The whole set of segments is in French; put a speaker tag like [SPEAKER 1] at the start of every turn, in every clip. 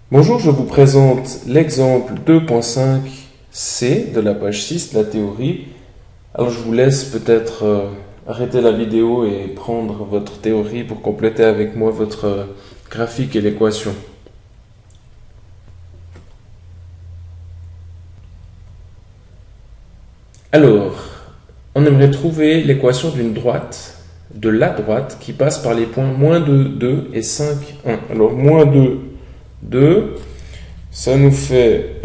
[SPEAKER 1] Bonjour, je vous présente l'exemple 2.5c de la page 6 de la théorie. Alors je vous laisse peut-être arrêter la vidéo et prendre votre théorie pour compléter avec moi votre graphique et l'équation. Alors, on aimerait trouver l'équation d'une droite, de la droite, qui passe par les points moins 2, 2 et 5, 1. Alors, moins 2, 2, ça nous fait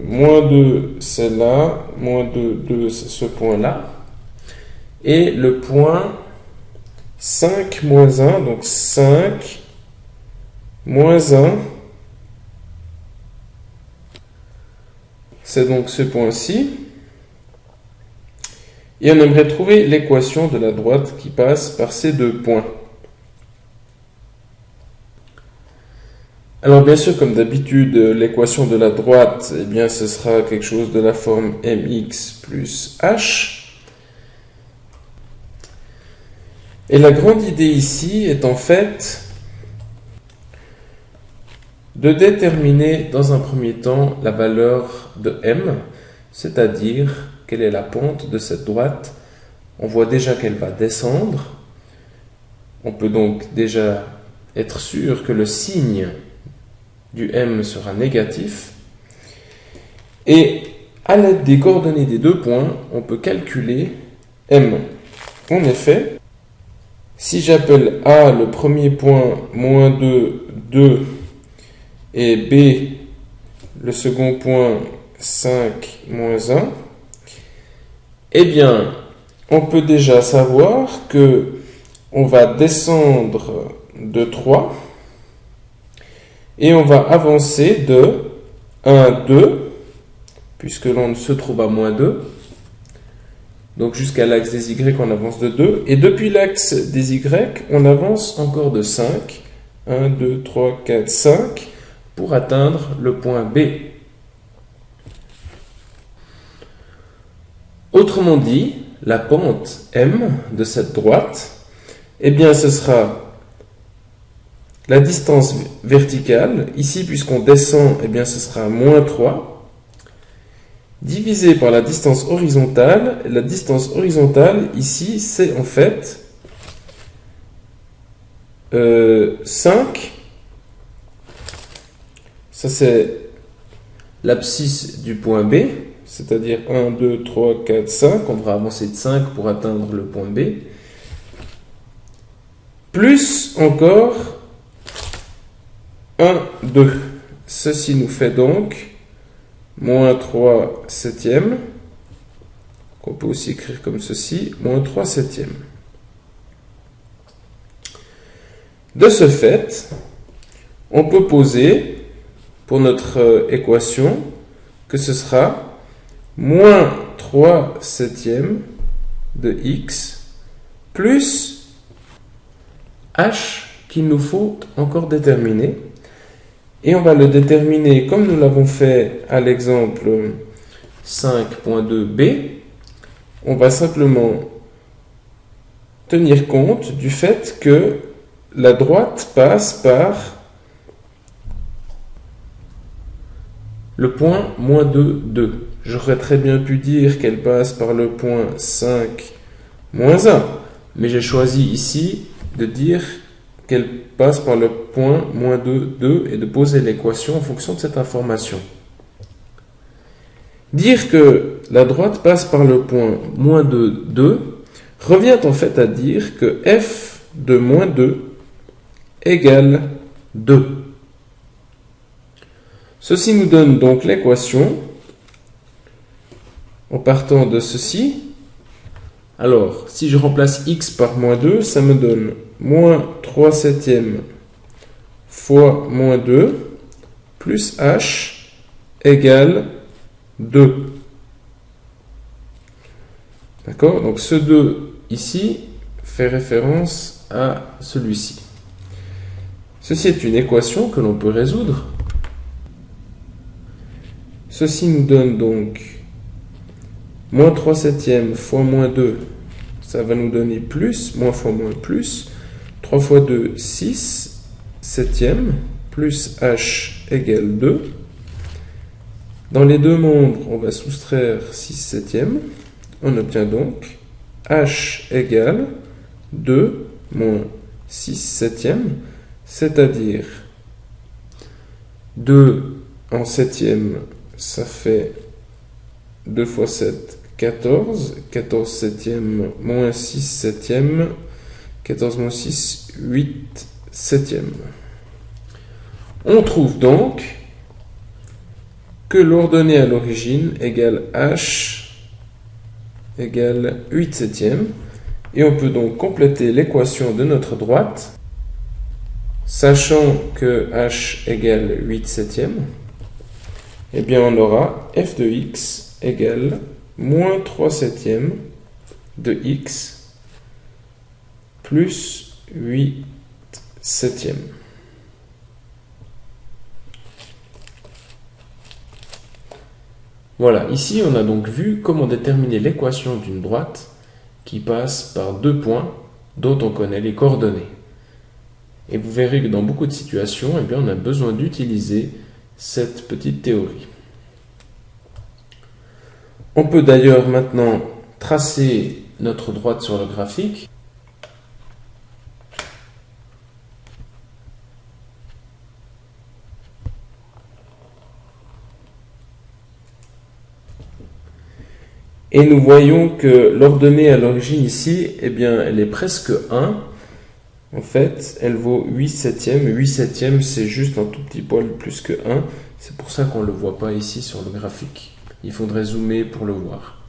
[SPEAKER 1] moins 2, c'est là, moins 2, 2, c'est ce point-là. Et le point 5, moins 1, donc 5, moins 1, c'est donc ce point-ci. Et on aimerait trouver l'équation de la droite qui passe par ces deux points. Alors bien sûr, comme d'habitude, l'équation de la droite, eh bien, ce sera quelque chose de la forme mx plus h. Et la grande idée ici est en fait de déterminer dans un premier temps la valeur de m, c'est-à-dire quelle est la pente de cette droite. On voit déjà qu'elle va descendre. On peut donc déjà être sûr que le signe du m sera négatif. Et à l'aide des coordonnées des deux points, on peut calculer m. En effet, si j'appelle A le premier point, moins 2, 2, et B le second point, 5, moins 1, eh bien, on peut déjà savoir que on va descendre de 3 et on va avancer de 1, 2, puisque l'on se trouve à moins 2. Donc jusqu'à l'axe des Y, on avance de 2. Et depuis l'axe des Y, on avance encore de 5. 1, 2, 3, 4, 5 pour atteindre le point B. Autrement dit, la pente M de cette droite, eh bien ce sera la distance verticale. Ici, puisqu'on descend, eh bien ce sera moins 3, divisé par la distance horizontale. La distance horizontale, ici, c'est en fait 5. Ça, c'est l'abscisse du point B, c'est-à-dire 1, 2, 3, 4, 5. On devra avancer de 5 pour atteindre le point B. Plus encore 1, 2. Ceci nous fait donc moins 3 septièmes, qu'on peut aussi écrire comme ceci, moins 3 septièmes. De ce fait, on peut poser pour notre équation que ce sera moins 3 septièmes de x plus h qu'il nous faut encore déterminer. Et on va le déterminer comme nous l'avons fait à l'exemple 5.2b. On va simplement tenir compte du fait que la droite passe par le point moins 2, 2. J'aurais très bien pu dire qu'elle passe par le point 5, moins 1. Mais j'ai choisi ici de dire qu'elle passe par le point moins 2, 2 et de poser l'équation en fonction de cette information. Dire que la droite passe par le point moins 2, 2 revient en fait à dire que f de moins 2 égale 2. Ceci nous donne donc l'équation en partant de ceci. Alors, si je remplace x par moins 2, ça me donne moins 3 septièmes fois moins 2 plus h égale 2. D'accord? Donc ce 2 ici fait référence à celui-ci. Ceci est une équation que l'on peut résoudre. Ceci nous donne donc moins 3 septièmes fois moins 2, ça va nous donner plus, moins fois moins plus, 3 fois 2, 6 septièmes, plus h égale 2. Dans les deux membres, on va soustraire 6 septièmes. On obtient donc h égale 2 moins 6 septièmes, c'est-à-dire 2 en septième, ça fait 2 fois 7, 14. 14 septièmes moins 6 septièmes. 14 moins 6, 8 septièmes. On trouve donc que l'ordonnée à l'origine égale h égale 8 septièmes. Et on peut donc compléter l'équation de notre droite, sachant que h égale 8 septièmes. Eh bien, on aura f de x égale moins 3 septièmes de x plus 8 septièmes. Voilà, ici on a donc vu comment déterminer l'équation d'une droite qui passe par deux points dont on connaît les coordonnées. Et vous verrez que dans beaucoup de situations, eh bien, on a besoin d'utiliser cette petite théorie. On peut d'ailleurs maintenant tracer notre droite sur le graphique. Et nous voyons que l'ordonnée à l'origine ici, eh bien, elle est presque 1. En fait, elle vaut 8 septièmes. 8 septièmes, c'est juste un tout petit poil plus que 1. C'est pour ça qu'on ne le voit pas ici sur le graphique. Il faudrait zoomer pour le voir.